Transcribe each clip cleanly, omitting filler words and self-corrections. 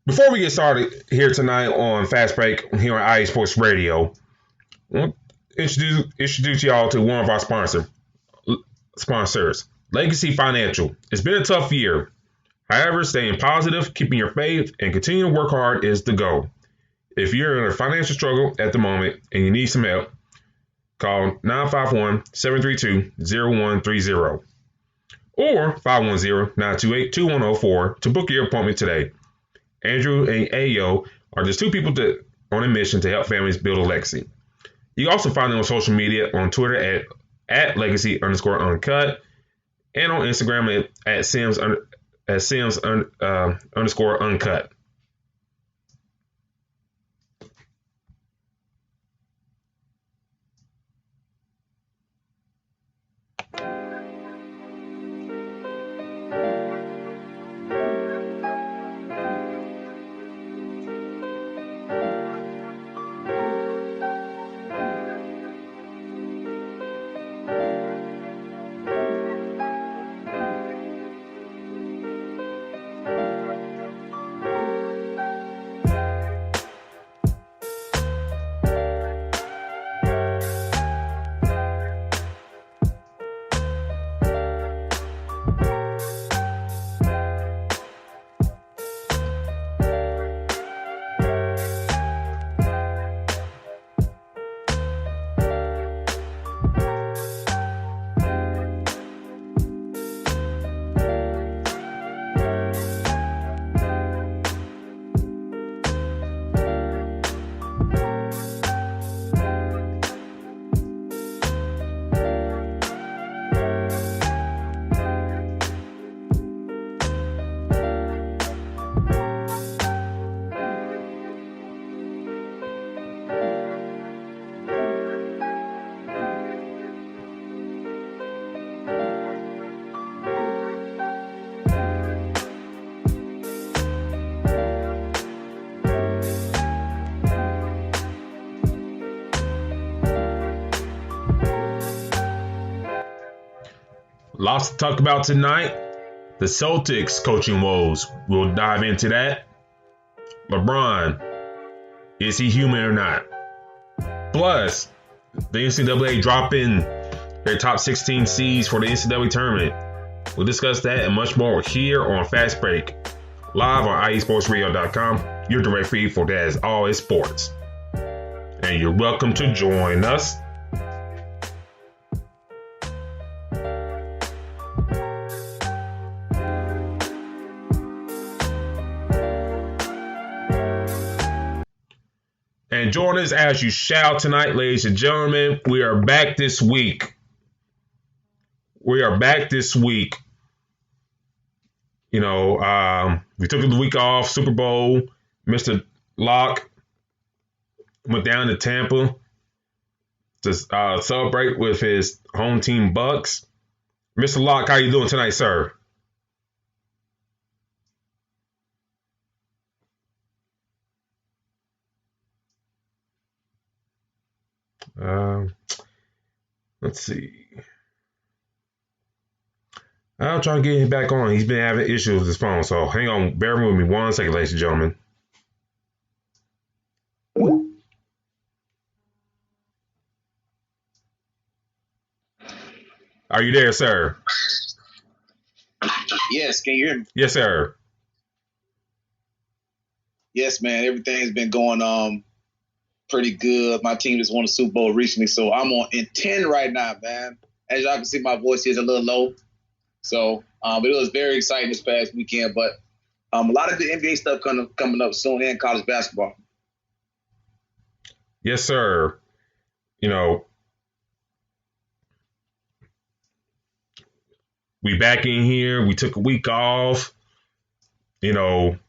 Before we get started here tonight on Fast Break here on IE Sports Radio, I want to introduce y'all to one of our sponsors, Legacy Financial. It's been a tough year. However, staying positive, keeping your faith, and continuing to work hard is the goal. If you're in a financial struggle at the moment and you need some help, call 951-732-0130 or 510-928-2104 to book your appointment today. Andrew and Ayo are just two people on a mission to help families build a legacy. You can also find them on social media on Twitter at legacy_uncut and on Instagram at Sims_uncut. Lots to talk about tonight. The Celtics coaching woes. We'll dive into that. Lebron, is he human or not? Plus, the NCAA dropping their top 16 seeds for the NCAA tournament. We'll discuss that and much more here on Fast Break, live on IESportsRadio.com, your direct feed for that is all is sports. And you're welcome to join us. And join us as you shall tonight, ladies and gentlemen. We are back this week. We took the week off. Super Bowl. Mr. Locke went down to Tampa to celebrate with his home team Bucks. Mr. Locke, how you doing tonight, sir? Let's see. I'll try to get him back on. He's been having issues with his phone, so hang on. Bear with me 1 second, ladies and gentlemen. Are you there, sir? Yes, can you hear me? Yes, sir. Yes, man. Everything's been going pretty good. My team just won a Super Bowl recently, so I'm in 10 right now, man. As y'all can see, my voice is a little low. So, but it was very exciting this past weekend. But a lot of good NBA stuff coming up soon and college basketball. Yes, sir. We back in here. We took a week off. Your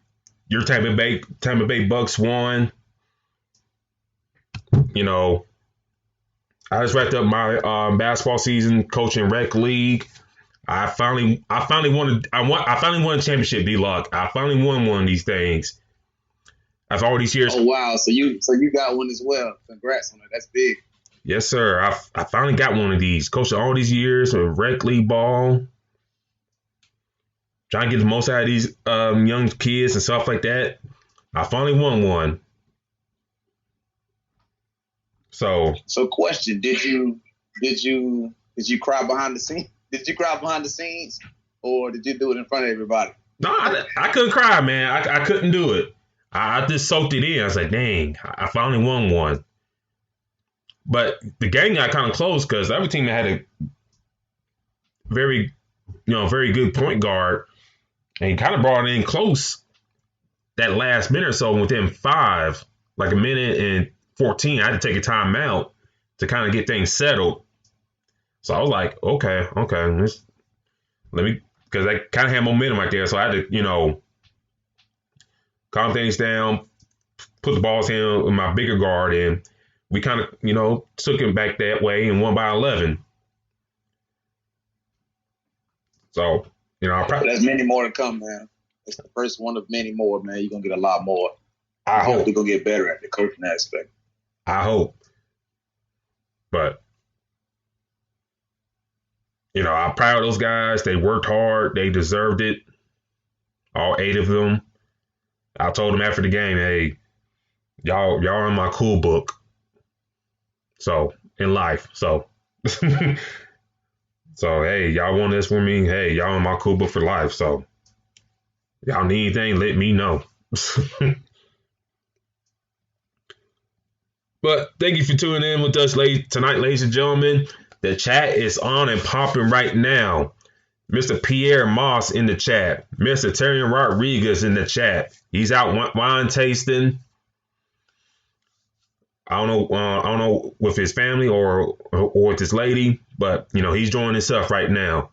Tampa Bay Bucks won. I just wrapped up my basketball season coaching rec league. I finally won a championship, D-Lock. I finally won one of these things. After all these years. Oh wow! So you got one as well. Congrats on that. That's big. Yes, sir. I finally got one of these. Coaching all these years with rec league ball. Trying to get the most out of these young kids and stuff like that. I finally won one. So question: Did you cry behind the scenes? Did you cry behind the scenes, or did you do it in front of everybody? no, I couldn't cry, man. I couldn't do it. I just soaked it in. I was like, dang, I finally won one. But the game got kind of close because every team had a very, very good point guard, and he kind of brought it in close that last minute or so. Within 5, like a minute and 14, I had to take a timeout to kind of get things settled. So I was like, okay, let me, because I kind of had momentum right there. So I had to, calm things down, put the balls in with my bigger guard, and we kind of, took him back that way and won by 11. So, there's many more to come, man. It's the first one of many more, man. You're going to get a lot more. I hope. You're going to get better at the coaching aspect. I hope. But, I'm proud of those guys. They worked hard. They deserved it. All 8 of them. I told them after the game, hey, y'all in my cool book. So, in life. So, hey, y'all want this with me? Hey, y'all in my cool book for life. So, y'all need anything, let me know. But thank you for tuning in with us tonight, ladies and gentlemen. The chat is on and popping right now. Mr. Pierre Moss in the chat. Mr. Terry Rodriguez in the chat. He's out wine tasting. I don't know with his family or with his lady, but he's enjoying himself right now.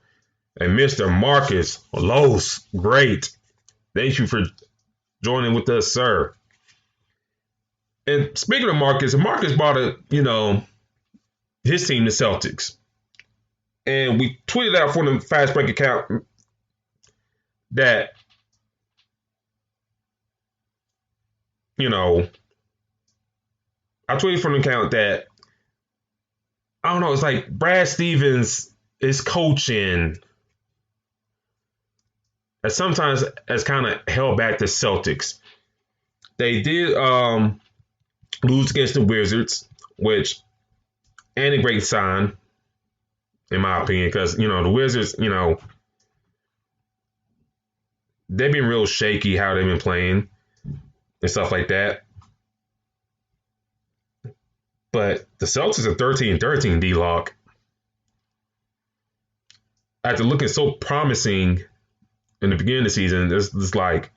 And Mr. Marcus Los, great. Thank you for joining with us, sir. And speaking of Marcus bought his team, the Celtics. And we tweeted out from the Fast Break account that, I tweeted from the account that, I don't know, it's like Brad Stevens is coaching that sometimes has kind of held back the Celtics. They did lose against the Wizards, which ain't a great sign, in my opinion, because, the Wizards, they've been real shaky how they've been playing and stuff like that. But the Celtics are 13-13, D-Lock. After looking so promising in the beginning of the season, it's like,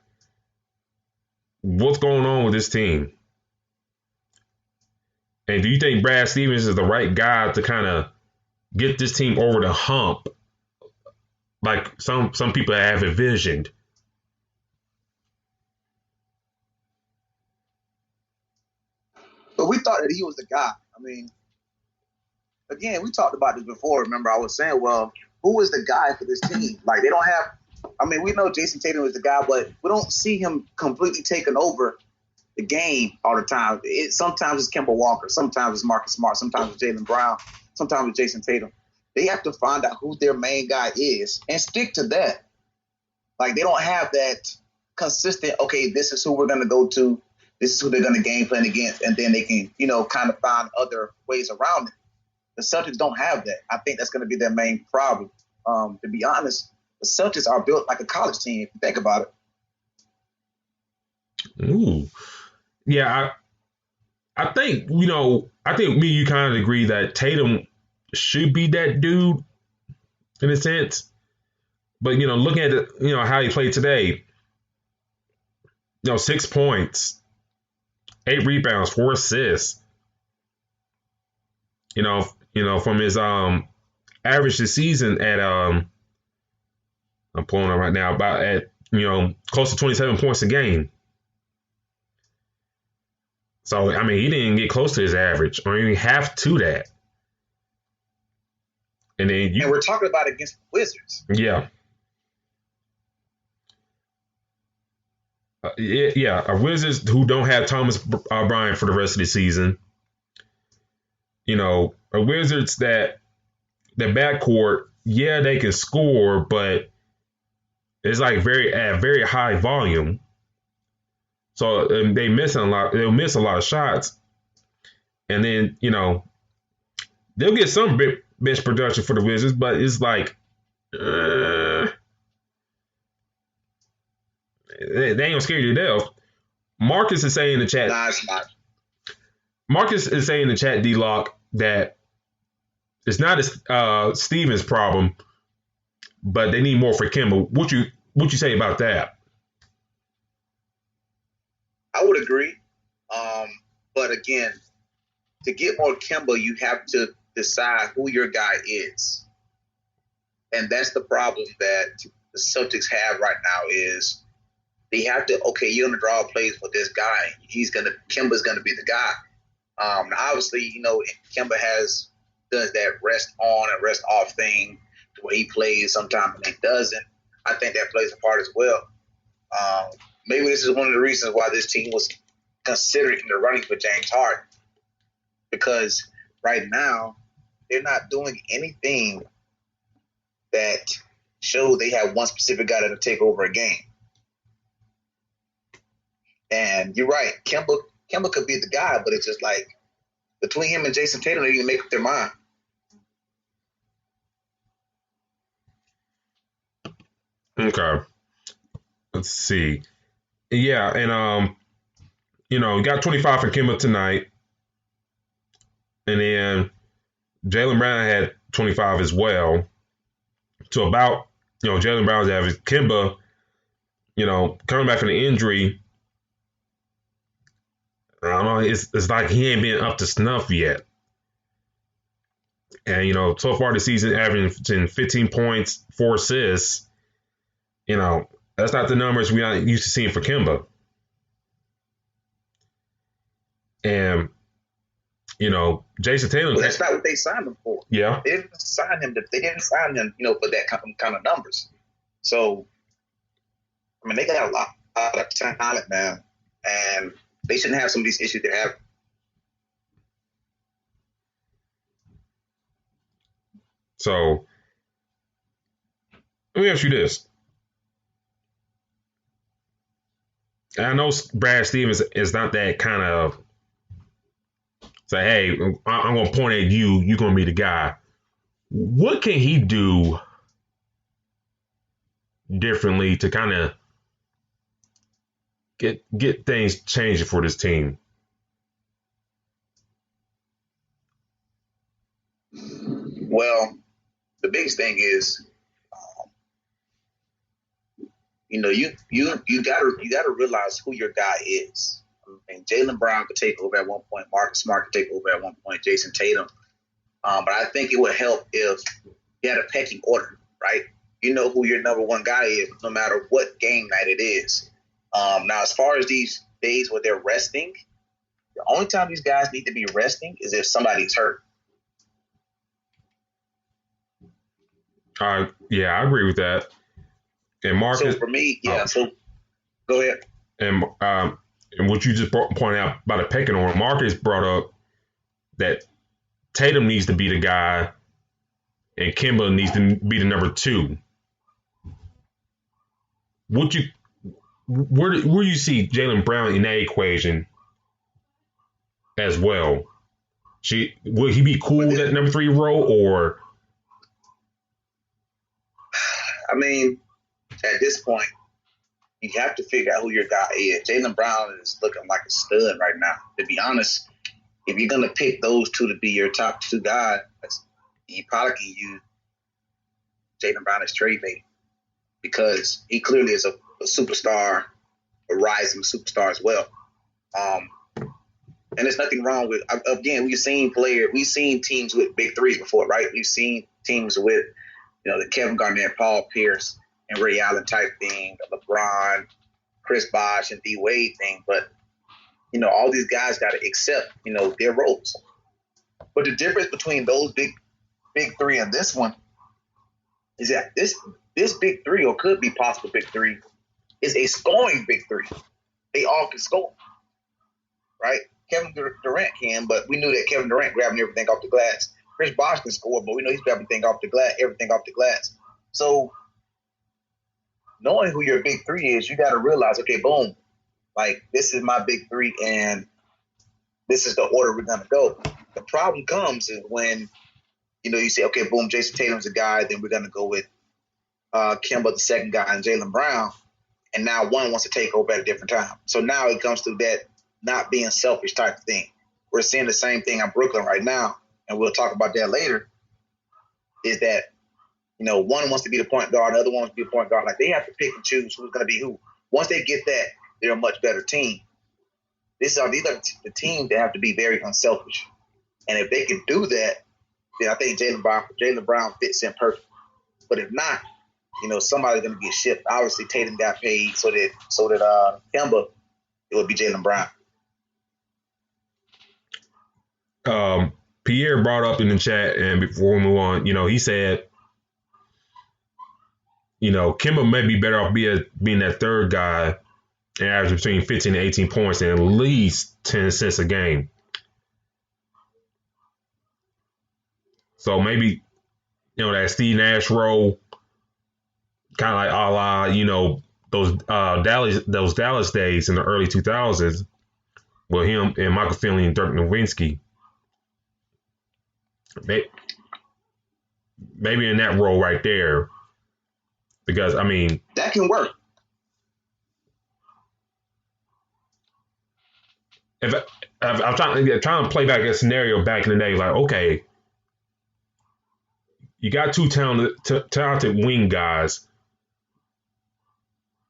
what's going on with this team? And do you think Brad Stevens is the right guy to kind of get this team over the hump, like some people have envisioned? But we thought that he was the guy. I mean, again, we talked about this before. Remember, I was saying, well, who is the guy for this team? Like, they don't have – I mean, we know Jason Tatum is the guy, but we don't see him completely taking over the game all the time. Sometimes it's Kemba Walker. Sometimes it's Marcus Smart. Sometimes it's Jaylen Brown. Sometimes it's Jason Tatum. They have to find out who their main guy is and stick to that. Like, they don't have that consistent, okay, this is who we're going to go to. This is who they're going to game plan against, and then they can, kind of find other ways around it. The Celtics don't have that. I think that's going to be their main problem. To be honest, the Celtics are built like a college team, if you think about it. Ooh. Yeah, I think, I think me and you kind of agree that Tatum should be that dude in a sense. But, looking at it, how he played today, 6 points, 8 rebounds, 4 assists. From his average this season at I'm pulling up right now, about at close to 27 points a game. So I mean, he didn't get close to his average, or even half to that. And then and we're talking about against the Wizards. Yeah. A Wizards who don't have Thomas Bryant for the rest of the season. A Wizards that their backcourt, yeah, they can score, but it's like very high volume. So they miss a lot. They'll miss a lot of shots, and then they'll get some bench production for the Wizards, but it's like they ain't gonna scare you to death. Marcus is saying in the chat. Nah, it's not. Marcus is saying in the chat, D-Lock, that it's not Stevens' problem, but they need more for Kemba. What you say about that? I would agree. But again, to get more Kemba, you have to decide who your guy is. And that's the problem that the Celtics have right now is they have to, okay, you're going to draw plays for this guy. Kemba's going to be the guy. Obviously, Kemba does that rest on and rest off thing the way he plays sometimes and he doesn't. I think that plays a part as well. Maybe this is one of the reasons why this team was considered in the running for James Harden. Because right now, they're not doing anything that show they have one specific guy that'll take over a game. And you're right, Kemba could be the guy, but it's just like between him and Jason Tatum, they need to make up their mind. Okay. Let's see. Yeah, and you got 25 for Kemba tonight. And then Jaylen Brown had 25 as well. So about, Jaylen Brown's average. Kemba, coming back from the injury, I don't know, it's like he ain't been up to snuff yet. And, so far this season, averaging 15 points, 4 assists, that's not the numbers we are used to seeing for Kemba. And, Jason Tatum. Well, that's not what they signed him for. Yeah. They didn't sign him, for that kind of numbers. So, they got a lot of talent, man. And they shouldn't have some of these issues they have. So, let me ask you this. And I know Brad Stevens is not that kind of say, hey, I'm going to point at you. You're going to be the guy. What can he do differently to kind of get things changing for this team? Well, the biggest thing is, you gotta realize who your guy is. Jaylen Brown could take over at one point. Marcus Smart could take over at one point. Jason Tatum. But I think it would help if you had a pecking order, right? You know who your number one guy is, no matter what game night it is. Now, as far as these days where they're resting, the only time these guys need to be resting is if somebody's hurt. Yeah, I agree with that. And Marcus. So for me, so go ahead. And what you just pointed out about a pecking order, Marcus brought up that Tatum needs to be the guy and Kemba needs to be the number 2. Where do you see Jaylen Brown in that equation as well? Will he be cool with that number 3 role, or? At this point, you have to figure out who your guy is. Jaylen Brown is looking like a stud right now. To be honest, if you're going to pick those two to be your top 2 guys, you probably can use Jaylen Brown as trade bait because he clearly is a superstar, a rising superstar as well. And there's nothing wrong with, again, we've seen teams with big threes before, right? We've seen teams with, the Kevin Garnett, Paul Pierce, and Ray Allen type thing, LeBron, Chris Bosh, and D Wade thing. But, all these guys got to accept, their roles. But the difference between those big three and this one is that this big three, or could be possible big three, is a scoring big three. They all can score, right? Kevin Durant can, but we knew that Kevin Durant grabbing everything off the glass. Chris Bosh can score, but we know he's grabbing everything off the glass. So knowing who your big three is, you got to realize, okay, boom, Like, this is my big three, and this is the order we're going to go. The problem comes is when, you say, okay, boom, Jason Tatum's a guy, then we're going to go with Kemba, the second guy, and Jaylen Brown. And now one wants to take over at a different time. So now it comes to that not being selfish type of thing. We're seeing the same thing in Brooklyn right now, and we'll talk about that later, is that, one wants to be the point guard, the other one wants to be the point guard. Like, they have to pick and choose who's going to be who. Once they get that, they're a much better team. These are the teams that have to be very unselfish. And if they can do that, then I think Jaylen Brown fits in perfect. But if not, somebody's going to get shipped. Obviously, Tatum got paid, so that Kemba, it would be Jaylen Brown. Pierre brought up in the chat, and before we move on, he said, Kemba may be better off being that third guy and average between 15 and 18 points and at least 10 assists a game. So maybe, that Steve Nash role, kind of like a la, those Dallas days in the early 2000s with him and Michael Finley and Dirk Nowitzki. Maybe in that role right there. Because, that can work. If I'm trying to play back a scenario back in the day, like, okay, you got two talented wing guys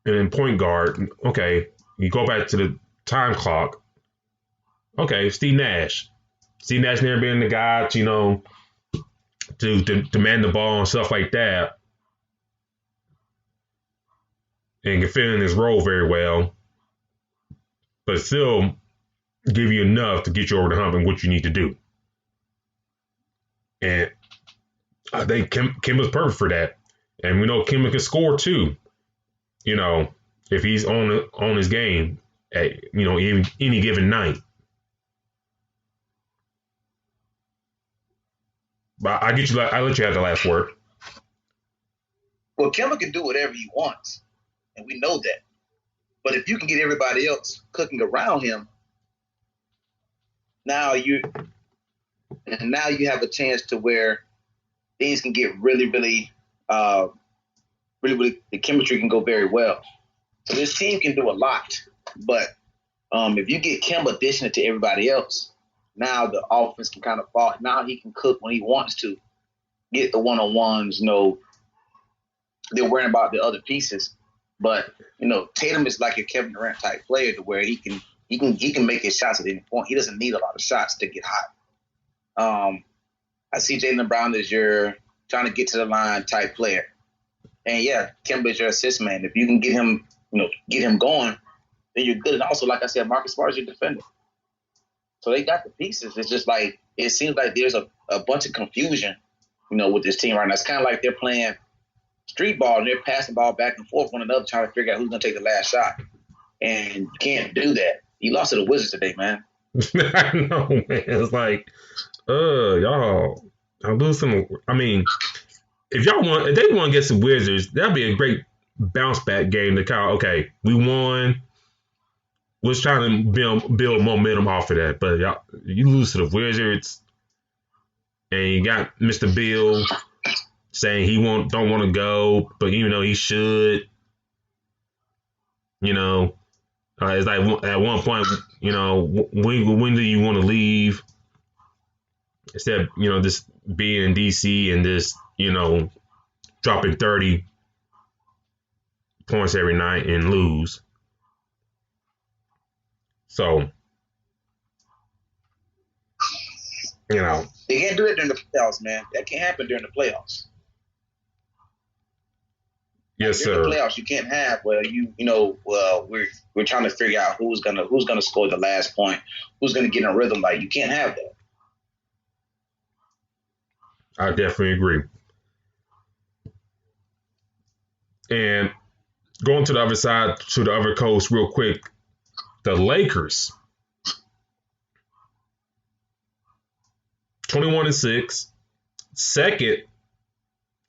and then point guard. Okay, you go back to the time clock. Okay, Steve Nash. Steve Nash never been the guy to, to demand the ball and stuff like that. And can fit in his role very well. But still give you enough to get you over the hump and what you need to do. And I think Kemba's perfect for that. And we know Kemba can score too. If he's on his game at any given night. But I get you. I let you have the last word. Well, Kemba can do whatever he wants, and we know that. But if you can get everybody else cooking around him, now you have a chance to where things can get really, really, the chemistry can go very well. So this team can do a lot, but if you get Kemba dishing it to everybody else, now the offense can kind of fall. Now he can cook when he wants to, get the one-on-ones. They're worrying about the other pieces, but Tatum is like a Kevin Durant type player to where he can make his shots at any point. He doesn't need a lot of shots to get hot. I see Jaylen Brown as your trying to get to the line type player, and yeah, Kemba is your assist man. If you can get him going, then you're good. And also, like I said, Marcus Smart is your defender. So they got the pieces. It's just like it seems like there's a bunch of confusion, with this team right now. It's kind of like they're playing street ball and they're passing the ball back and forth one another, trying to figure out who's going to take the last shot. And you can't do that. You lost to the Wizards today, man. I know, man. It's like, y'all, I'm losing. If they want to get some Wizards, that'd be a great bounce back game to kind of, okay, we won. Was trying to build momentum off of that, but you lose to the Wizards, and you got Mr. Bill saying he don't want to go, but even though he should, it's like at one point, when do you want to leave? Instead of just being in DC and just dropping 30 points every night and lose. So, they can't do it during the playoffs, man. That can't happen during the playoffs. Yes, during sir. The playoffs, you can't have we're trying to figure out who's gonna score the last point, who's gonna get in a rhythm. Like, you can't have that. I definitely agree. And going to the other side, to the other coast, real quick. The Lakers, 21-6, second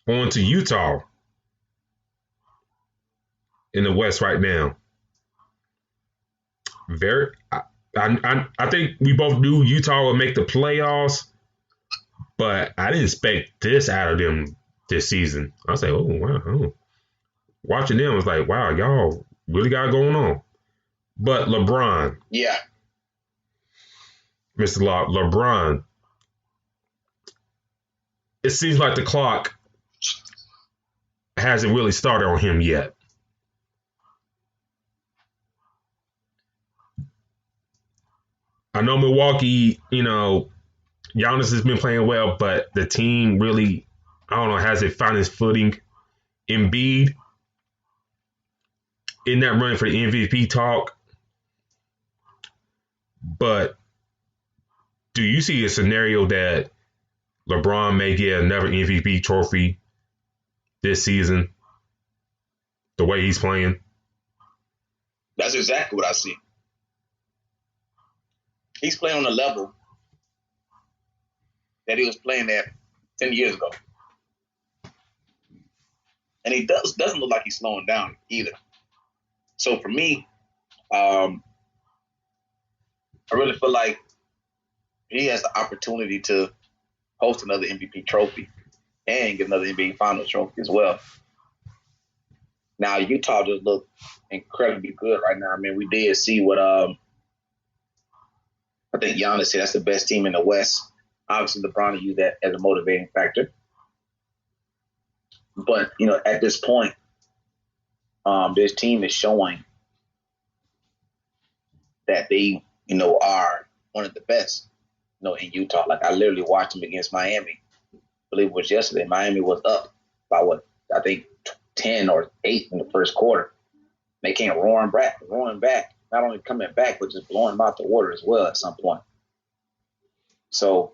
on to Utah in the West right now. Very. I think we both knew Utah would make the playoffs, but I didn't expect this out of them this season. I was like, oh wow. Oh. Watching them, I was like, wow, y'all really got it going on. But LeBron, Yeah. Mr. LeBron, it seems like the clock hasn't really started on him yet. I know Milwaukee, Giannis has been playing well, but the team really, I don't know, has it found its footing. Embiid in that running for the MVP talk. But do you see a scenario that LeBron may get another MVP trophy this season, the way he's playing? That's exactly what I see. He's playing on a level that he was playing at 10 years ago. And he doesn't look like he's slowing down either. So for me, I really feel like he has the opportunity to host another MVP trophy and get another NBA Finals trophy as well. Now, Utah just look incredibly good right now. I mean, we did see what I think Giannis said. That's the best team in the West. Obviously, LeBron used that as a motivating factor. But, at this point, this team is showing that they, are one of the best, in Utah. Like, I literally watched them against Miami. I believe it was yesterday. Miami was up by I think 10 or 8 in the first quarter. They came roaring back, not only coming back, but just blowing them out the water as well at some point. So,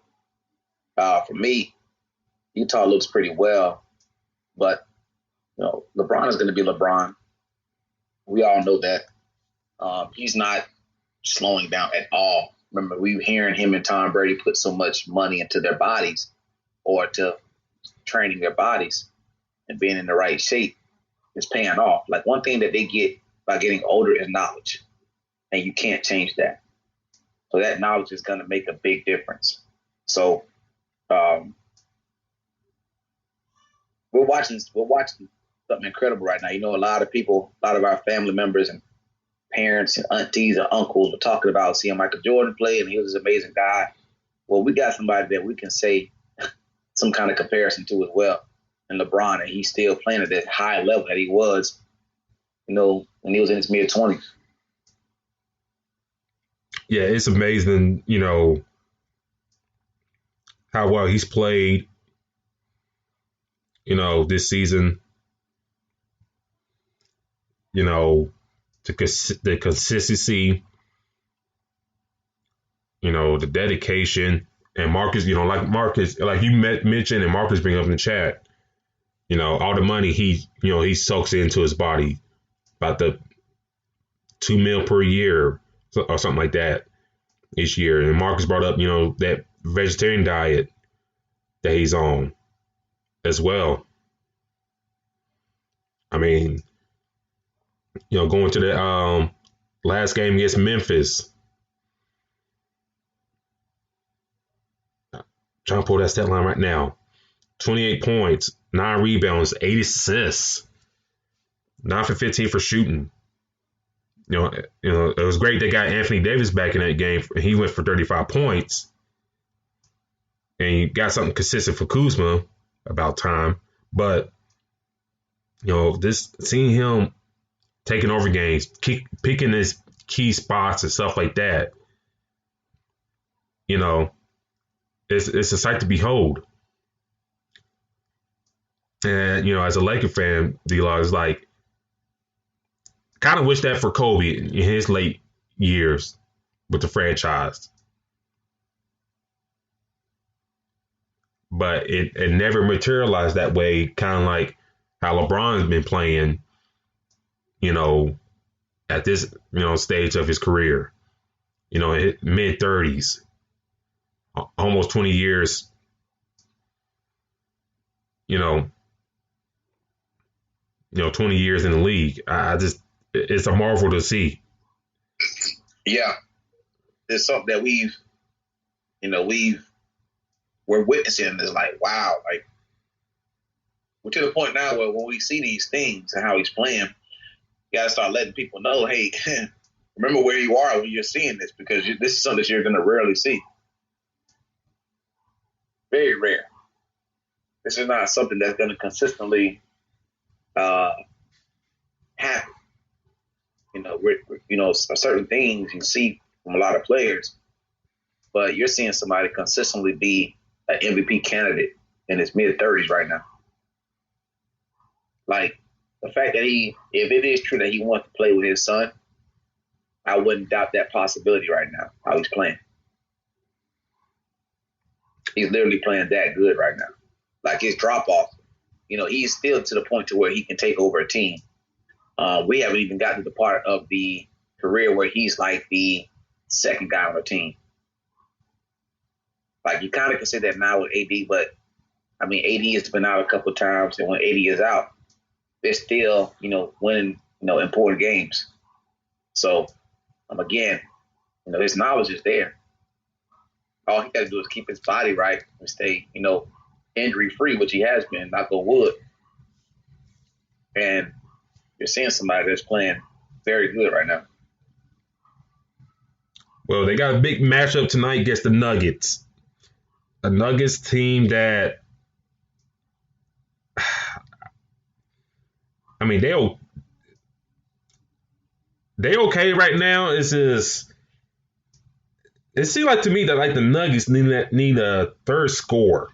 for me, Utah looks pretty well, but, LeBron is going to be LeBron. We all know that. He's not slowing down at all. Remember, we were hearing him and Tom Brady put so much money into their bodies or to training their bodies and being in the right shape is paying off. Like, one thing that they get by getting older is knowledge, and you can't change that. So that knowledge is going to make a big difference. So we're watching something incredible right now. A lot of people, a lot of our family members and parents and aunties and uncles were talking about seeing Michael Jordan play, and he was an amazing guy. Well, we got somebody that we can say some kind of comparison to as well, and LeBron, and he's still playing at that high level that he was, when he was in his mid-20s. Yeah, it's amazing, how well he's played, this season. The consistency, the dedication, and Marcus, like you mentioned, and Marcus bring up in the chat, all the money he soaks into his body, about the $2 million per year or something like that each year. And Marcus brought up, that vegetarian diet that he's on as well. I mean, going to the last game against Memphis. Trying to pull that stat line right now. 28 points, 9 rebounds, 8 assists, 9 for 15 for shooting. It was great they got Anthony Davis back in that game. He went for 35 points. And you got something consistent for Kuzma, about time. But, seeing him taking over games, picking his key spots and stuff like that, it's a sight to behold. And, as a Laker fan, D-Law is like, kind of wish that for Kobe in his late years with the franchise. But it never materialized that way, kind of like how LeBron's been playing, at this, stage of his career. Mid-30s, almost 20 years, 20 years in the league. It's a marvel to see. Yeah, it's something that we're witnessing. Is like, wow, like we're to the point now where when we see these things and how he's playing, you gotta start letting people know, hey, remember where you are when you're seeing this, because this is something that you're gonna rarely see. Very rare. This is not something that's gonna consistently happen. Certain things you see from a lot of players, but you're seeing somebody consistently be an MVP candidate in his mid-30s right now. Like, the fact that if it is true that he wants to play with his son, I wouldn't doubt that possibility right now, how he's playing. He's literally playing that good right now. Like, his drop-off, he's still to the point to where he can take over a team. We haven't even gotten to the part of the career where he's like the second guy on the team. Like, you kind of can say that now with AD, but, I mean, AD has been out a couple of times, and when AD is out, they're still, winning, important games. So, again, his knowledge is there. All he got to do is keep his body right and stay, injury-free, which he has been, knock on wood. And you're seeing somebody that's playing very good right now. Well, they got a big matchup tonight against the Nuggets. A Nuggets team that, I mean, they okay right now. It seems like to me that like the Nuggets need a third scorer,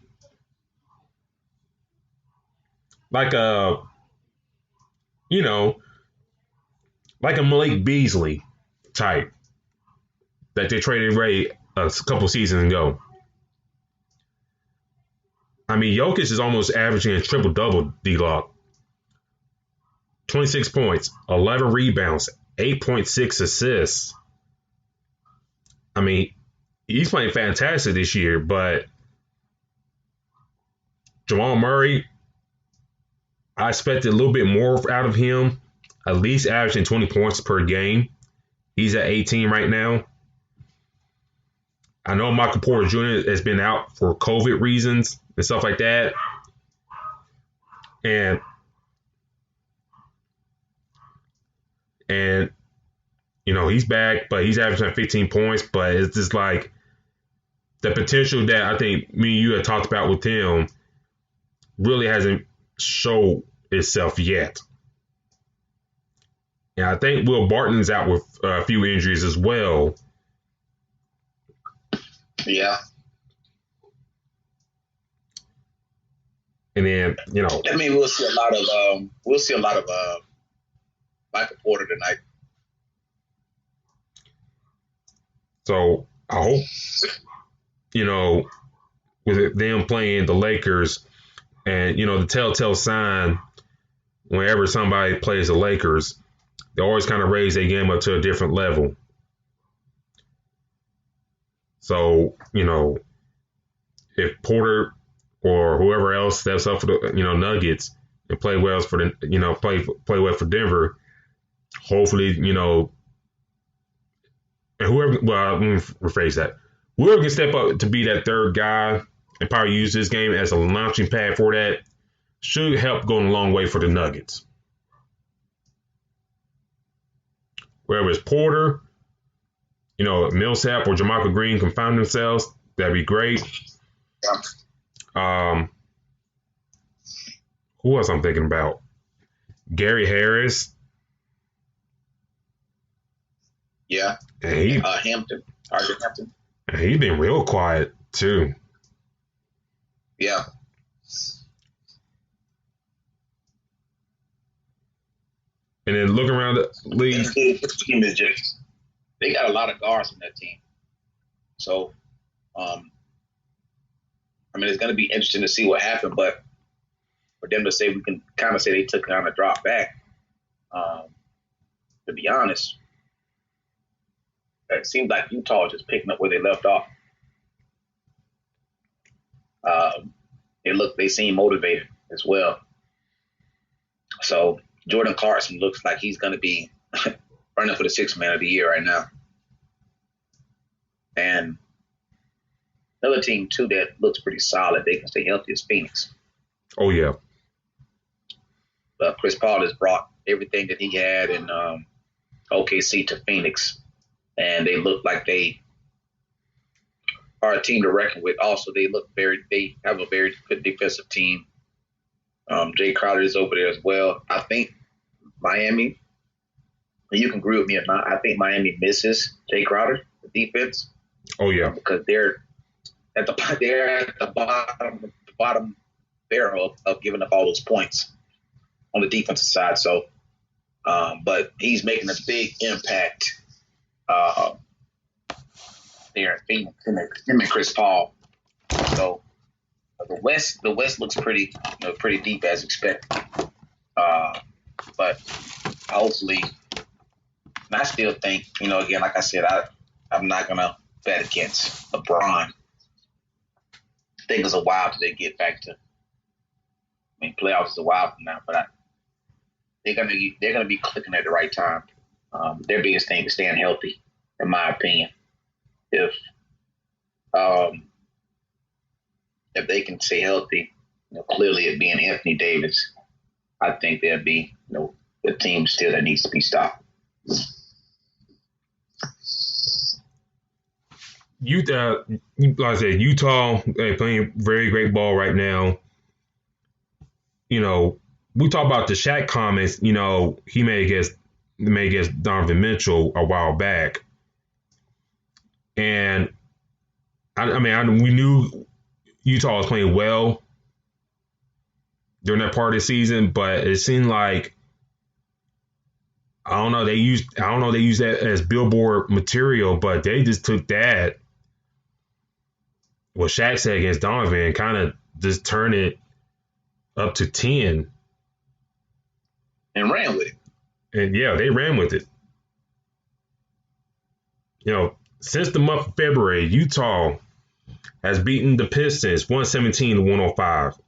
like like a Malik Beasley type that they traded Ray a couple seasons ago. I mean, Jokic is almost averaging a triple-double, D-Lock. 26 points, 11 rebounds, 8.6 assists. I mean, he's playing fantastic this year, but Jamal Murray, I expected a little bit more out of him, at least averaging 20 points per game. He's at 18 right now. I know Michael Porter Jr. has been out for COVID reasons and stuff like that. And he's back, but he's averaging 15 points. But it's just like the potential that I think me and you had talked about with him really hasn't showed itself yet. And I think Will Barton's out with a few injuries as well. Yeah. And then, I mean, we'll see a lot of Michael Porter tonight. So I hope, with them playing the Lakers and, the telltale sign whenever somebody plays the Lakers, they always kind of raise their game up to a different level. So, if Porter or whoever else steps up for the, Nuggets and play well for the, play well for Denver, hopefully, and whoever, well, let me rephrase that. Whoever can step up to be that third guy and probably use this game as a launching pad for that should help go a long way for the Nuggets. Whether it's Porter, Millsap or Jamarcus Green can find themselves, that'd be great. Who else I'm thinking about? Gary Harris. Yeah. And Hampton. RJ Hampton. And he's been real quiet, too. Yeah. And then looking around the league. This team is just, they got a lot of guards on that team. So, it's going to be interesting to see what happened, but for them to say, we can kind of say they took kind of drop back, to be honest, it seems like Utah is just picking up where they left off. They seem motivated as well. So Jordan Clarkson looks like he's going to be running for the sixth man of the year right now. And another team, too, that looks pretty solid, they can stay healthy, is Phoenix. Oh, yeah. Chris Paul has brought everything that he had in OKC to Phoenix, and they look like they are a team to reckon with. Also, they have a very good defensive team. Jay Crowder is over there as well. I think Miami, you can agree with me or not, I think Miami misses Jay Crowder, the defense. Oh, yeah. Because they're at the bottom barrel of giving up all those points on the defensive side. So, but he's making a big impact there at Phoenix, him and Chris Paul. So the West looks pretty deep as expected. But hopefully, and I still think, again, like I said, I'm not gonna bet against LeBron. I think it's a while till they get back to. Playoffs is a while from now, but they're gonna be clicking at the right time. Their biggest thing is staying healthy, in my opinion. If they can stay healthy, clearly it being Anthony Davis, I think they'll be the team still that needs to be stopped. Like I said, Utah playing very great ball right now. We talk about the Shaq comments. He made against Donovan Mitchell a while back, and we knew Utah was playing well during that part of the season, but it seemed like I don't know they used that as billboard material, but they just took that what Shaq said against Donovan and kind of just turned it up to 10 and ran with it. And yeah, they ran with it. Since the month of February, Utah has beaten the Pistons 117-105,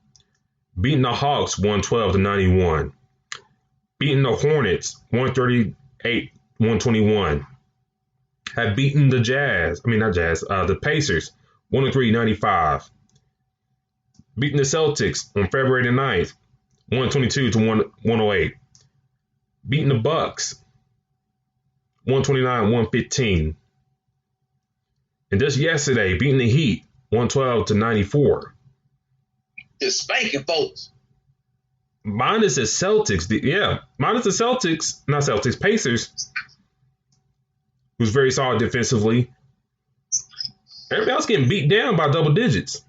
beaten the Hawks 112-91, beaten the Hornets 138-121, have beaten the the Pacers 103-95, beaten the Celtics on February the 9th 122-108, beaten the Bucks 129-115, and just yesterday beating the Heat 112-94. Just spanking folks. Minus the Celtics. Minus the Celtics. Not Celtics. Pacers. Who's very solid defensively. Everybody else getting beat down by double digits.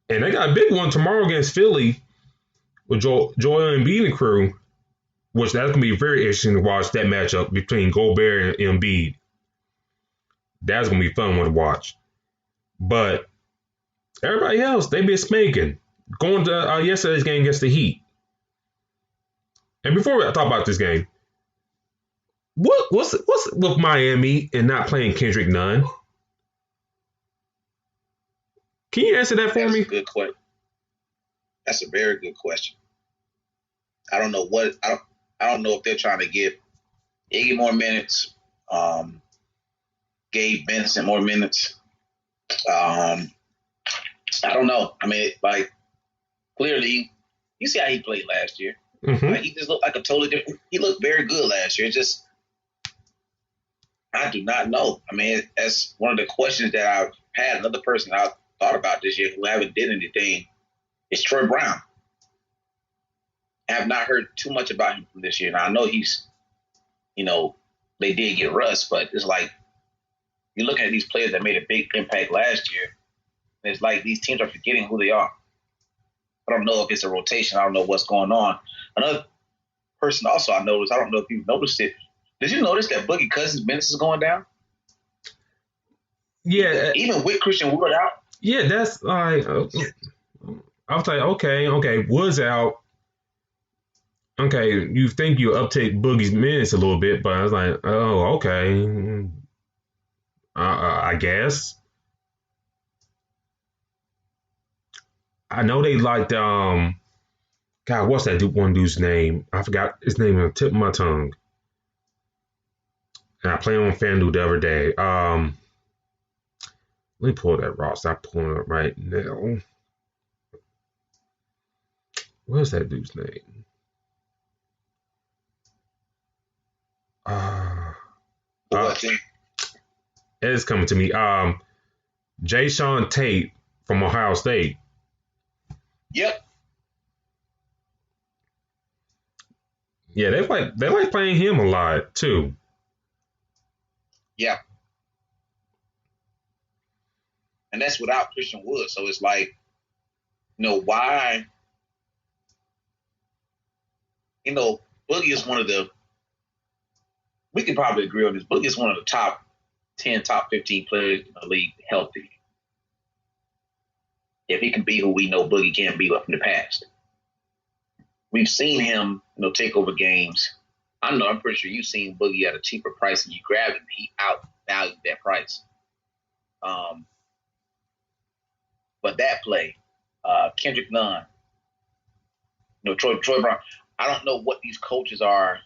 And they got a big one tomorrow against Philly with Joel Embiid and crew. Which that's going to be very interesting to watch that matchup between Gobert and Embiid. That's going to be a fun one to watch. But everybody else, they been spanking. Going to yesterday's game against the Heat. And before I talk about this game, what's with Miami and not playing Kendrick Nunn? Can you answer that for me? That's a good question. That's a very good question. I don't know if they're trying to give Iggy more minutes, Gabe Vincent more minutes. I don't know. Clearly, you see how he played last year. Mm-hmm. He just looked like a totally different. He looked very good last year. I do not know. That's one of the questions that I've had. Another person I thought about this year who haven't did anything is Troy Brown. I have not heard too much about him from this year. Now, I know he's, they did get Russ, but it's like you're looking at these players that made a big impact last year, and it's like these teams are forgetting who they are. I don't know if it's a rotation. I don't know what's going on. Another person also I noticed, I don't know if you've noticed it. Did you notice that Boogie Cousins' minutes is going down? Yeah. Even with Christian Wood out? Yeah, that's like, I was like, okay, Wood's out. Okay, you think you uptake Boogie's minutes a little bit, but I was like, oh, okay. I guess. I know they liked, God, what's that one dude's name? I forgot his name on the tip of my tongue. And I played on FanDuel the other day. Let me pull that roster. I'm pulling it up right now. What's that dude's name? It's coming to me. Jay Sean Tate from Ohio State. Yep. Yeah, they like playing him a lot too. Yeah. And that's without Christian Wood. So it's like, why? Boogie is one of the, we can probably agree on this. Boogie is one of the top 10, top 15 players in the league healthy. If he can be who we know Boogie can be up in the past. We've seen him, take over games. I'm pretty sure you've seen Boogie at a cheaper price and you grab him. He outvalued that price. But that play, Kendrick Nunn, Troy Brown, I don't know what these coaches are.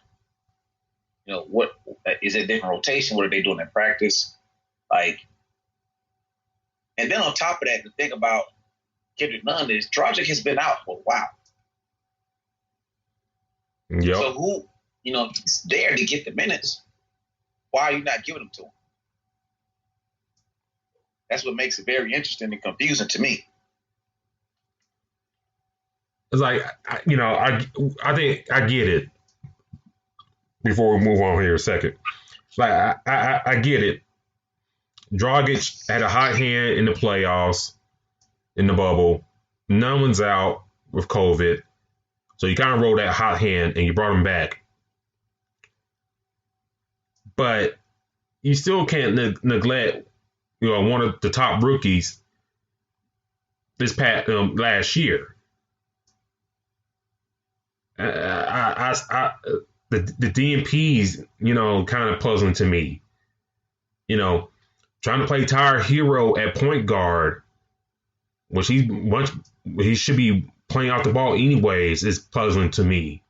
What is it? Different rotation? What are they doing in practice? And then on top of that, the thing about Kendrick Nunn is Dragic has been out for a while. Yep. So who, he's there to get the minutes. Why are you not giving them to him? That's what makes it very interesting and confusing to me. It's like, I think I get it. Before we move on here a second, I get it. Dragic had a hot hand in the playoffs, in the bubble. No one's out with COVID, so you kind of rolled that hot hand and you brought him back. But you still can't neglect, one of the top rookies this past last year. The DNP's, kind of puzzling to me. Trying to play Tyler Hero at point guard, which he should be playing out the ball anyways, is puzzling to me.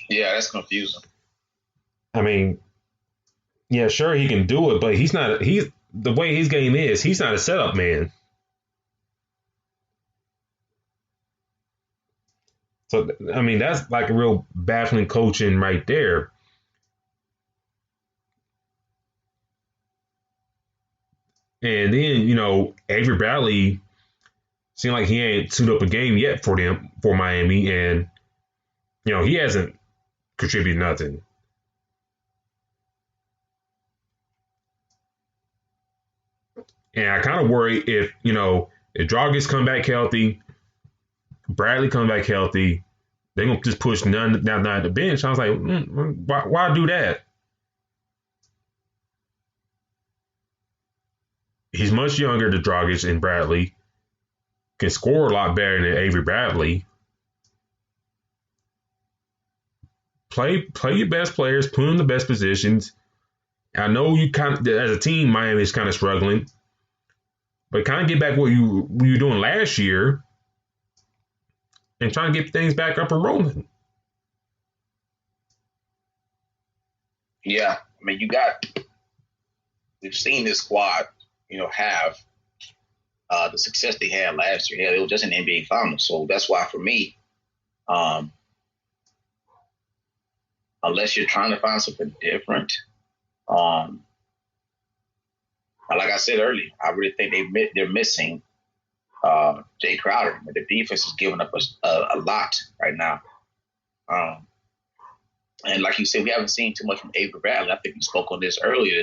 Yeah, that's confusing. I mean, yeah, sure he can do it, but the way his game is, he's not a setup man. So, I mean, that's like a real baffling coaching right there. And then, Avery Bradley seemed like he ain't suited up a game yet for Miami. And, he hasn't contributed nothing. And I kind of worry if Dragic come back healthy, Bradley come back healthy, they're going to just push none down at the bench. I was like, why do that? He's much younger than Dragic, and Bradley can score a lot better than Avery Bradley. Play your best players, put them in the best positions. I know you as a team, Miami is kind of struggling, but kind of get back what you were doing last year and try and get things back up and rolling. Yeah, I mean, we've seen this squad, have the success they had last year. Yeah, it was just an NBA Finals, so that's why for me, unless you're trying to find something different, like I said earlier, I really think they're missing Jay Crowder. The defense is giving up a lot right now. And like you said, we haven't seen too much from Avery Bradley. I think we spoke on this earlier.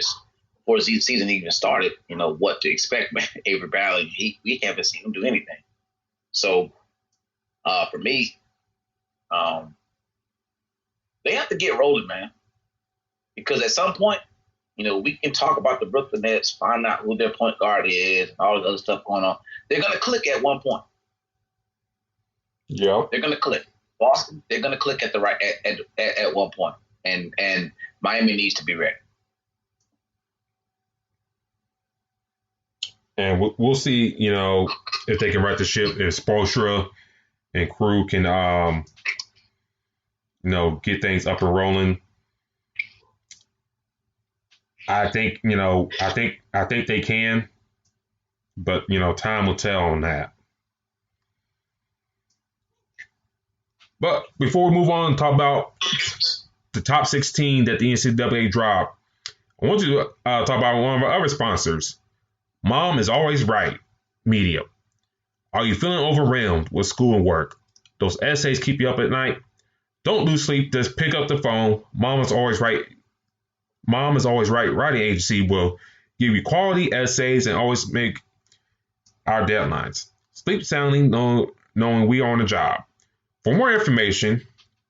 Before the season even started, what to expect, man. Avery Bradley, we haven't seen him do anything. So, for me, they have to get rolling, man. Because at some point, we can talk about the Brooklyn Nets, find out who their point guard is, and all the other stuff going on. They're going to click at one point. Yeah. They're going to click. Boston, they're going to click at the right at one point. And Miami needs to be ready. And we'll see, if they can right the ship, if Spoelstra and crew can, get things up and rolling. I think I think they can, but time will tell on that. But before we move on and talk about the top 16 that the NCAA dropped, I want to talk about one of our other sponsors. Mom is Always Right Media. Are you feeling overwhelmed with school and work? Those essays keep you up at night? Don't lose sleep. Just pick up the phone. Mom is Always Right. Mom is Always Right Writing Agency will give you quality essays and always make our deadlines. Sleep soundly, knowing we are on the job. For more information,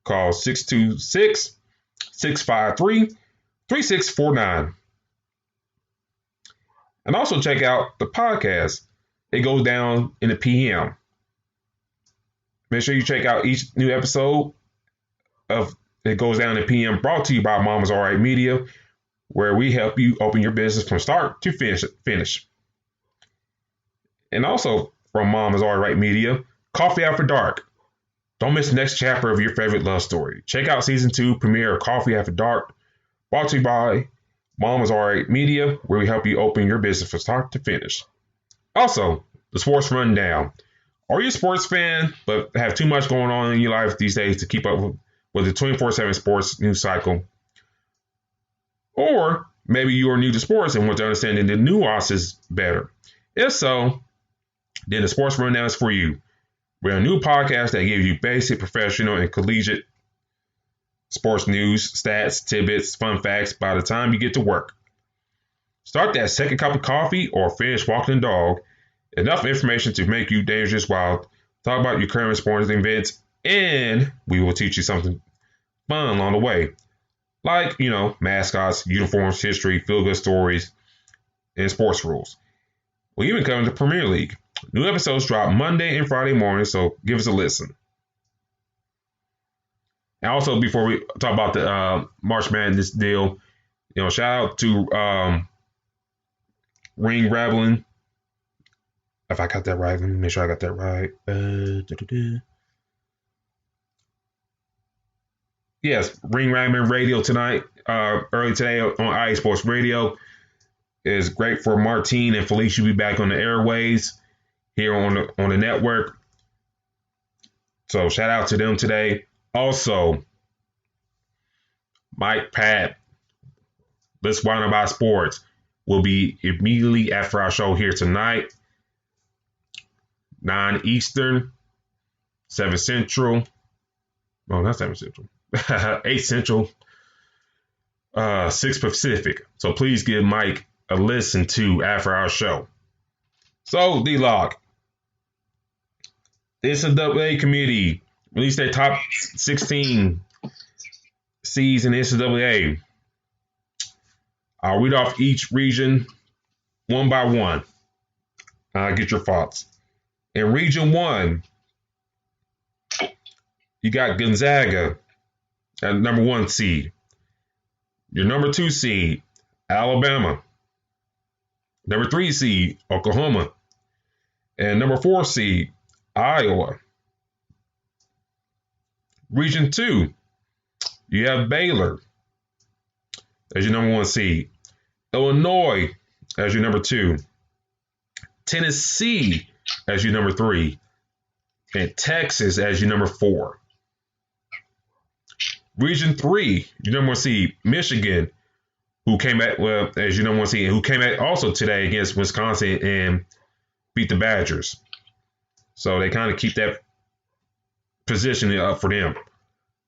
call 626-653-3649. And also check out the podcast. It goes down in the PM. Make sure you check out each new episode of It Goes Down in the PM, brought to you by Mama's Alright Media, where we help you open your business from start to finish. And also from Mama's Alright Media, Coffee After Dark. Don't miss the next chapter of your favorite love story. Check out season 2 premiere of Coffee After Dark, brought to you by Mama's Alright Media, where we help you open your business from start to finish. Also, the Sports Rundown. Are you a sports fan but have too much going on in your life these days to keep up with the 24/7 sports news cycle? Or maybe you are new to sports and want to understand the nuances better. If so, then the Sports Rundown is for you. We're a new podcast that gives you basic, professional, and collegiate sports news, stats, tidbits, fun facts by the time you get to work. Start that second cup of coffee or finish walking the dog. Enough information to make you dangerous wild. Talk about your current sports events, and we will teach you something fun along the way. Like, mascots, uniforms, history, feel-good stories, and sports rules. We even cover the Premier League. New episodes drop Monday and Friday morning, so give us a listen. And also, before we talk about the March Madness deal, shout out to Ring Raveling. If I got that right, let me make sure I got that right. Yes, Ring Raveling Radio tonight, early today on IA Sports Radio. Is great for Martine and Felicia to be back on the airways here on the network. So shout out to them today. Also, Mike Pat, Let's Wind About Sports, will be immediately after our show here tonight. 9 Eastern, 7 Central. Oh, not 7 Central. 8 Central, 6 Pacific. So please give Mike a listen to after our show. So, D-Lock, the NCAA committee released their top 16 seeds in the NCAA. I'll read off each region one by one. Get your thoughts. In Region 1, you got Gonzaga at number 1 seed. Your number 2 seed, Alabama. Number 3 seed, Oklahoma. And number 4 seed, Iowa. Region 2, you have Baylor as your number 1 seed. Illinois as your number 2. Tennessee as your number 3. And Texas as your number 4. Region 3, your number 1 seed, Michigan, who came at as your number 1 seed, who came at also today against Wisconsin and beat the Badgers. So they kind of keep that position up for them.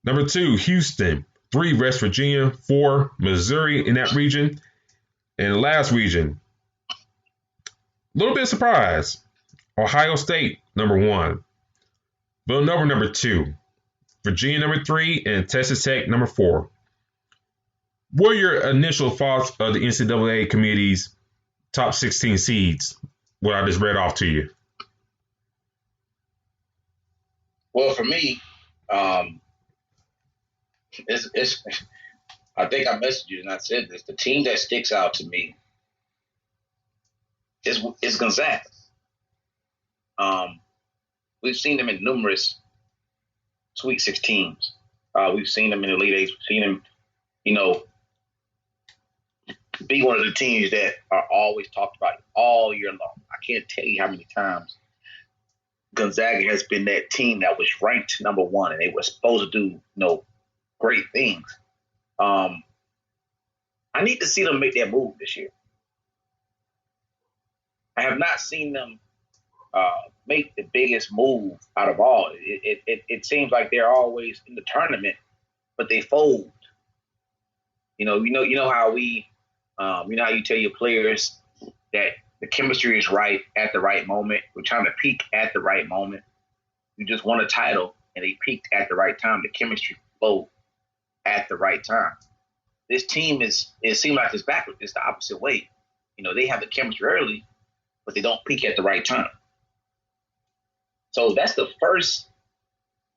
Number 2, Houston. 3, West Virginia. 4, Missouri in that region. And the last region, a little bit of surprise, Ohio State, number 1. Villanova, number 2. Virginia, number 3. And Texas Tech, number 4. What are your initial thoughts of the NCAA committee's top 16 seeds, what I just read off to you? Well, for me, it's I think I messaged you and I said this. The team that sticks out to me is Gonzaga. We've seen them in numerous Sweet 16s. We've seen them in the Elite Eights. We've seen them, be one of the teams that are always talked about all year long. I can't tell you how many times Gonzaga has been that team that was ranked number one and they were supposed to do, great things. I need to see them make that move this year. I have not seen them make the biggest move out of all. It seems like they're always in the tournament, but they fold. You know how we, how you tell your players that the chemistry is right at the right moment. We're trying to peak at the right moment. You just won a title and they peaked at the right time. The chemistry flowed at the right time. This team it seems like it's backwards. It's the opposite way. They have the chemistry early, but they don't peak at the right time. So that's the first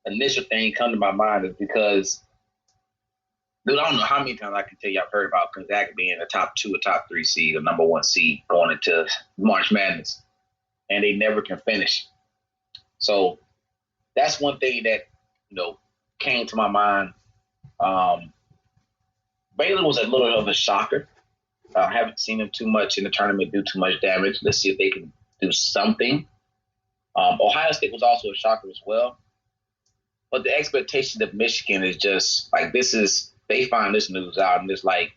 initial thing come to my mind is because, dude, I don't know how many times I can tell you I've heard about Gonzaga being a top 2 or top 3 seed or number 1 seed going into March Madness, and they never can finish. So that's one thing that, came to my mind. Baylor was a little of a shocker. I haven't seen them too much in the tournament do too much damage. Let's see if they can do something. Ohio State was also a shocker as well. But the expectation of Michigan is just like they find this news out and it's like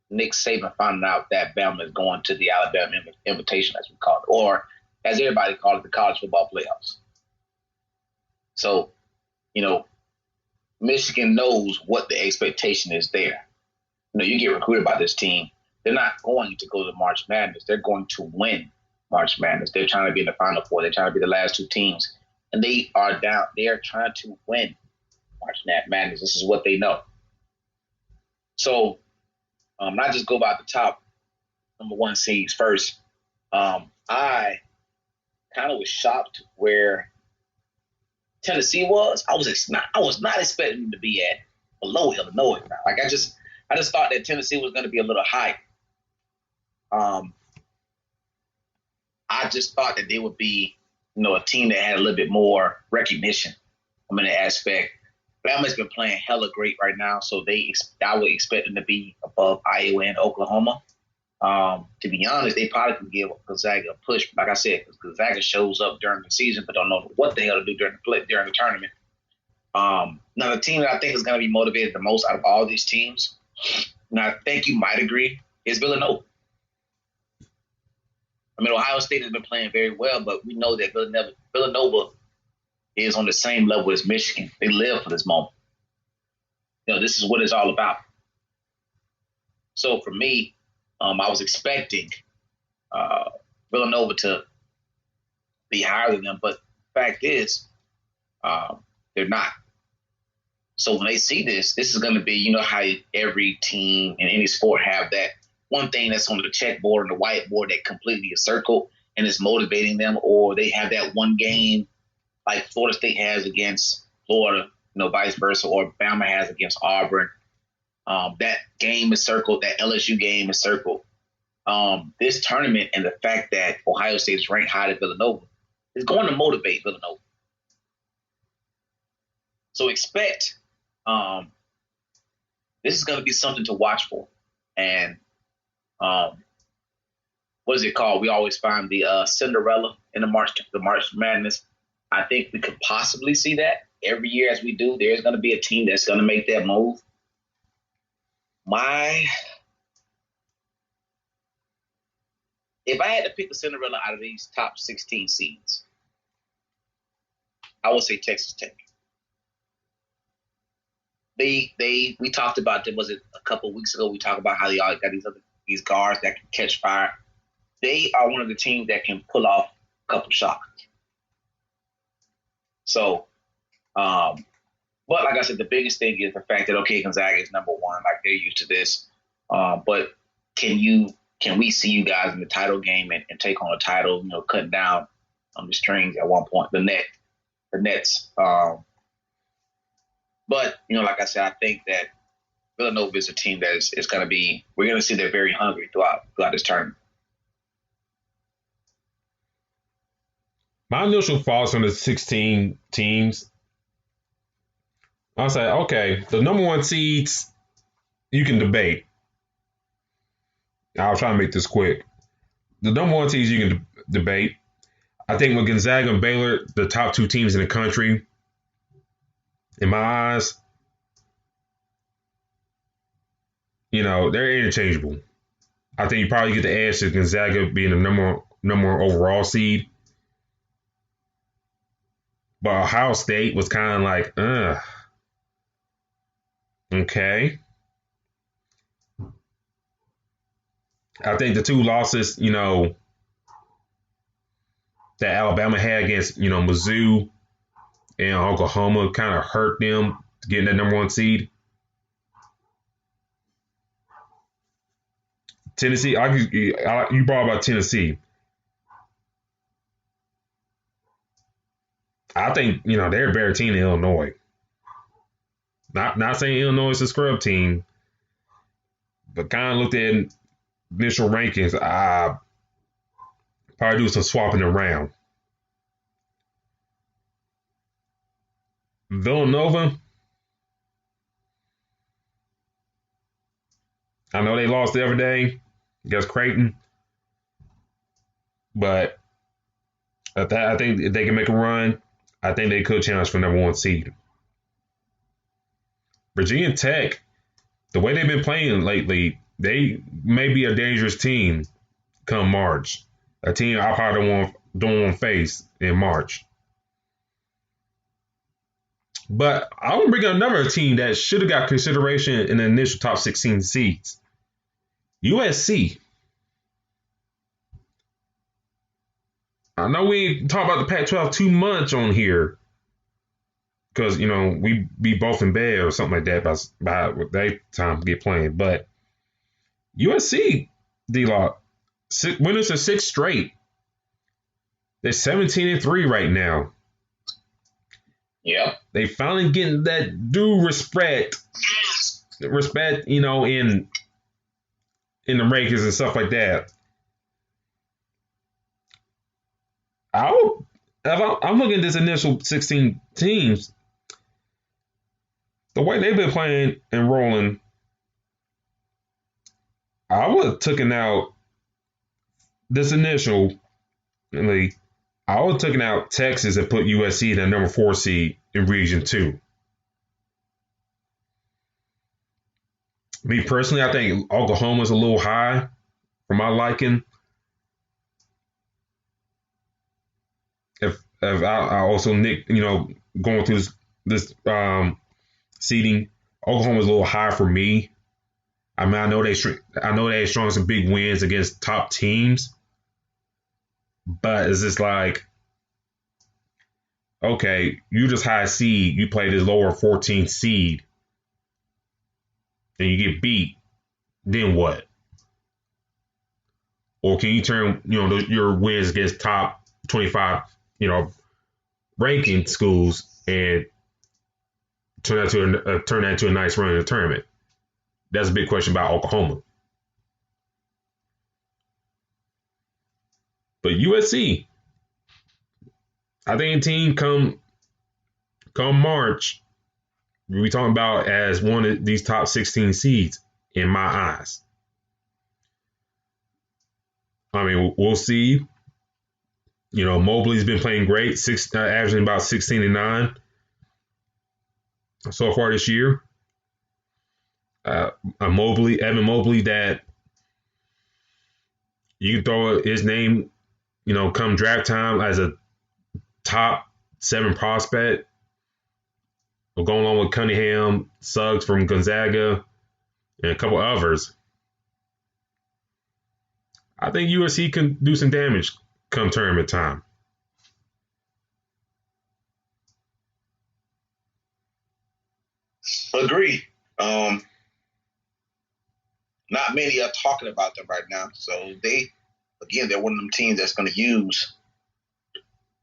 Nick Saban finding out that Bama is going to the Alabama Invitation, as we call it, or as everybody calls it, the college football playoffs. So, Michigan knows what the expectation is there. You get recruited by this team. They're not going to go to March Madness. They're going to win March Madness. They're trying to be in the Final Four. They're trying to be the last 2 teams. And they are down. They are trying to win March Madness. This is what they know. So, not just go by the top number 1 seeds first. I kind of was shocked where Tennessee was. I was not expecting them to be at below Illinois. Like I just thought that Tennessee was going to be a little high. I just thought that they would be, a team that had a little bit more recognition. In that aspect. Bama's been playing hella great right now, so I would expect them to be above Iowa and Oklahoma. To be honest, they probably could give Gonzaga a push. Like I said, because Gonzaga shows up during the season but don't know what the hell to do during the tournament. Now, the team that I think is going to be motivated the most out of all these teams, and I think you might agree, is Villanova. Ohio State has been playing very well, but we know that Villanova is on the same level as Michigan. They live for this moment. This is what it's all about. So for me, I was expecting Villanova to be higher than them, but the fact is, they're not. So when they see this is going to be, how every team in any sport have that one thing that's on the checkboard and the whiteboard that completely is circled and is motivating them, or they have that one game like Florida State has against Florida, vice versa, or Bama has against Auburn. That game is circled. That LSU game is circled. This tournament and the fact that Ohio State is ranked higher than Villanova is going to motivate Villanova. So expect this is going to be something to watch for. And what is it called? We always find the Cinderella in the March Madness. I think we could possibly see that every year as we do. There's going to be a team that's going to make that move. If I had to pick a Cinderella out of these top 16 seeds, I would say Texas Tech. We talked about them. Was it a couple of weeks ago? We talked about how they all got these guards that can catch fire. They are one of the teams that can pull off a couple shots. So, but like I said, the biggest thing is the fact that Gonzaga is number 1, like they're used to this. But can we see you guys in the title game and take on a title? Cutting down on the strings at one point, the Nets. But like I said, I think that Villanova is a team that is going to be. We're going to see they're very hungry throughout this tournament. My initial thoughts on the 16 teams, I'll say, okay, the number 1 seeds, you can debate. I'll try to make this quick. The number one teams you can debate. I think with Gonzaga and Baylor, the top two teams in the country, in my eyes, they're interchangeable. I think you probably get the edge to Gonzaga being the number one overall seed. But Ohio State was kind of like, okay. I think the two losses, that Alabama had against, Mizzou and Oklahoma kind of hurt them getting that number one seed. Tennessee, you brought about Tennessee. I think, they're a better team than Illinois. Not saying Illinois is a scrub team, but kind of looked at initial rankings, I probably do some swapping around. Villanova, I know they lost the other day against Creighton, but I think if they can make a run, I think they could challenge for number one seed. Virginia Tech, the way they've been playing lately, they may be a dangerous team come March. A team I probably don't want to face in March. But I want to bring up another team that should have got consideration in the initial top 16 seeds. USC. I know we ain't talk about the Pac-12 too much on here because, we be both in bed or something like that by that time to get playing. But USC, D-Lock, winners of 6 straight. They're 17-3 right now. Yeah. They finally getting that due respect, in the rankings and stuff like that. I'm looking at this initial 16 teams. The way they've been playing and rolling, I would have taken out this initial. I would have taken out Texas and put USC in the number 4 seed in Region 2. Me personally, I think Oklahoma's a little high for my liking. If I also going through this seeding, Oklahoma's a little high for me. I mean, I know they strong some big wins against top teams, but it's just like, okay, you just high seed, you play this lower 14 seed, and you get beat, then what? Or can you turn your wins against top 25 ranking schools and turn that into a nice run in the tournament? That's a big question about Oklahoma. But USC, I think a team come March, we'll be talking about as one of these top 16 seeds in my eyes. I mean, we'll see. Mobley's been playing great, averaging about 16-9 so far this year. Evan Mobley, that you can throw his name, come draft time as a top 7 prospect. We're going along with Cunningham, Suggs from Gonzaga, and a couple others. I think USC can do some damage come tournament time. Agree. Not many are talking about them right now. So they're one of them teams that's going to use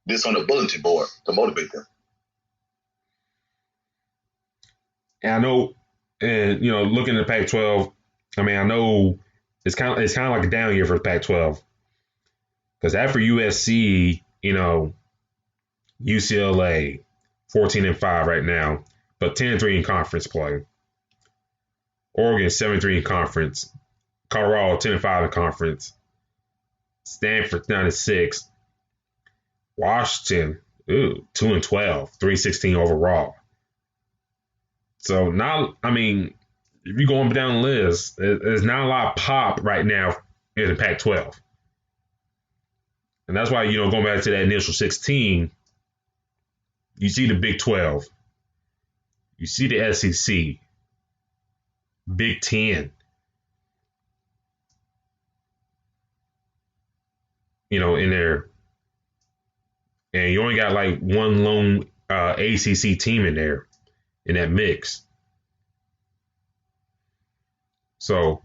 this on the bulletin board to motivate them. And I know, and looking at the Pac-12, I mean, I know it's kind of like a down year for the Pac-12 because after USC, UCLA 14-5 right now, but 10-3 in conference play. Oregon 7-3 in conference. Colorado 10-5 in conference. Stanford 9-6. Washington 2-12, 316 overall. So now, I mean, if you're going down the list, there's not a lot of pop right now in the Pac-12. And that's why, going back to that initial 16, you see the Big 12. You see the SEC. Big 10. In there. And you only got like one lone ACC team in there, in that mix. So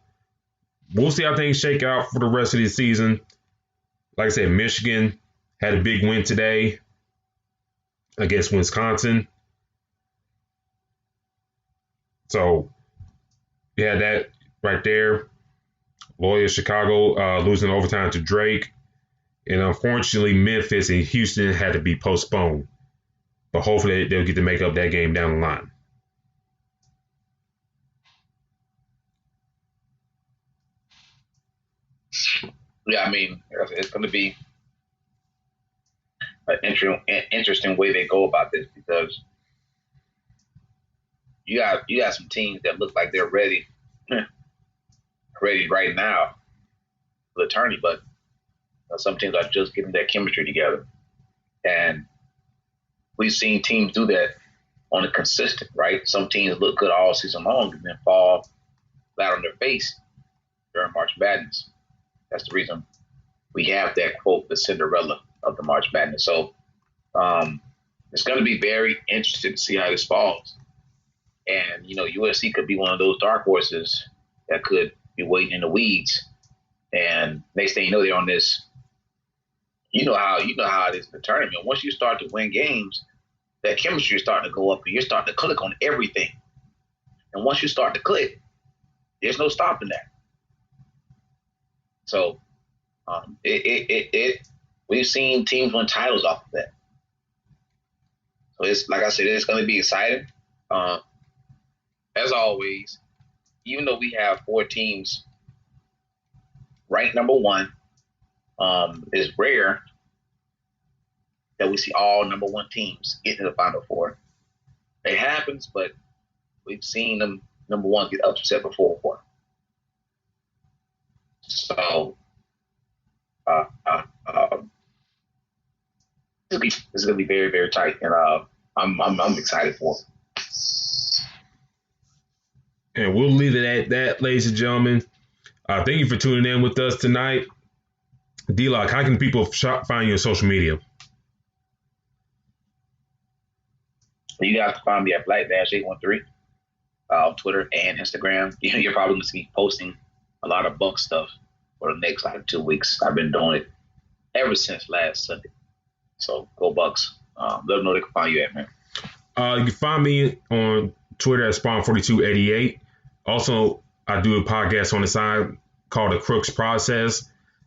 we'll see how things shake out for the rest of the season. Like I said, Michigan had a big win today against Wisconsin. So you had that right there. Loyola Chicago losing overtime to Drake. And unfortunately, Memphis and Houston had to be postponed. But hopefully they'll get to make up that game down the line. Yeah, I mean, it's going to be an interesting way they go about this, because you got some teams that look like they're ready right now for the tourney, but some teams are just getting their chemistry together. And we've seen teams do that on a consistent, right? Some teams look good all season long and then fall flat on their face during March Madness. That's the reason we have that quote, the Cinderella of the March Madness. So it's going to be very interesting to see how this falls. And, USC could be one of those dark horses that could be waiting in the weeds. And next thing you know, they're on this. You know how it is in the tournament. Once you start to win games, that chemistry is starting to go up, and you're starting to click on everything. And once you start to click, there's no stopping that. So we've seen teams win titles off of that. So it's, like I said, it's going to be exciting. As always, even though we have 4 teams ranked number 1, it's rare that we see all number 1 teams get to the Final Four. It happens, but we've seen them number 1 get upset before. So this is going to be very, very tight, and I'm excited for it. And we'll leave it at that, ladies and gentlemen. Thank you for tuning in with us tonight. D-Lock, how can people find you on social media? You guys can find me at Black-813 on Twitter and Instagram. You're probably going to be posting a lot of Buck stuff for the next 2 weeks. I've been doing it ever since last Sunday. So go Bucks. Let them know they can find you at, man. You can find me on Twitter at Spawn4288. Also, I do a podcast on the side called The Crooks Process.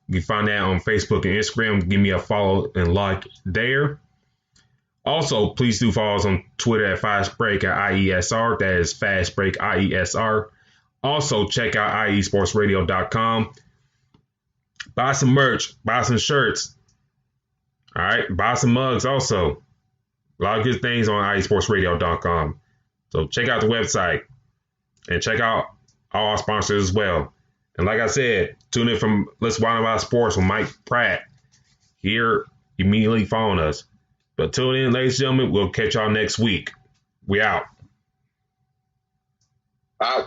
You can find that on Facebook and Instagram. Give me a follow and like there. Also, please do follow us on Twitter at FastBreak at IESR. That is FastBreak IESR. Also, check out IESportsRadio.com. Buy some merch. Buy some shirts. All right. Buy some mugs also. A lot of good things on IESportsRadio.com. So check out the website. And check out all our sponsors as well. And like I said, tune in from Let's Wind About Sports with Mike Pratt here immediately following us. But tune in, ladies and gentlemen. We'll catch y'all next week. We out. Out.